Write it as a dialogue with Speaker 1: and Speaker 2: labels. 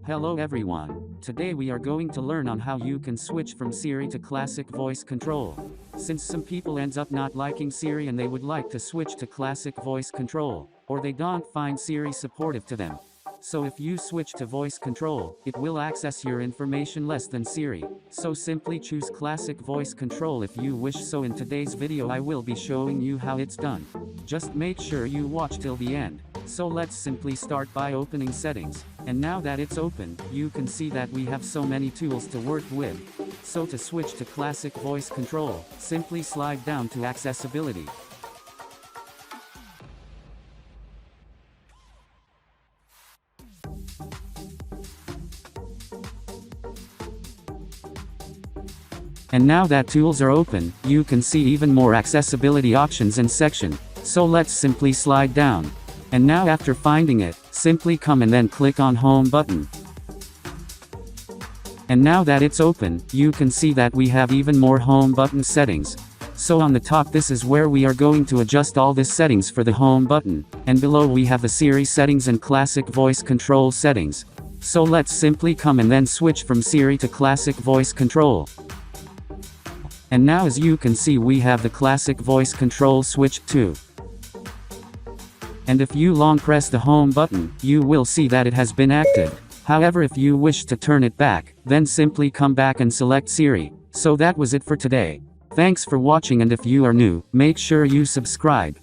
Speaker 1: Hello everyone. Today we are going to learn on how you can switch from Siri to classic voice control. Since some people ends up not liking Siri and they would like to switch to classic voice control, or they don't find Siri supportive to them. So if you switch to voice control, it will access your information less than Siri. So simply choose classic voice control if you wish. So in today's video I will be showing you how it's done. Just make sure you watch till the end. So let's simply start by opening settings. And now that it's open, you can see that we have so many tools to work with. So to switch to classic voice control, simply slide down to accessibility. And now that tools are open, you can see even more accessibility options and section. So let's simply slide down. And now after finding it, simply come and then click on Home button. And now that it's open, you can see that we have even more Home button settings. So on the top this is where we are going to adjust all the settings for the Home button. And below we have the Siri settings and classic voice control settings. So let's simply come and then switch from Siri to classic voice control. And now as you can see we have the classic voice control switched to. And if you long press the Home button, you will see that it has been active. However, if you wish to turn it back, then simply come back and select Siri. So that was it for today. Thanks for watching, and if you are new, make sure you subscribe.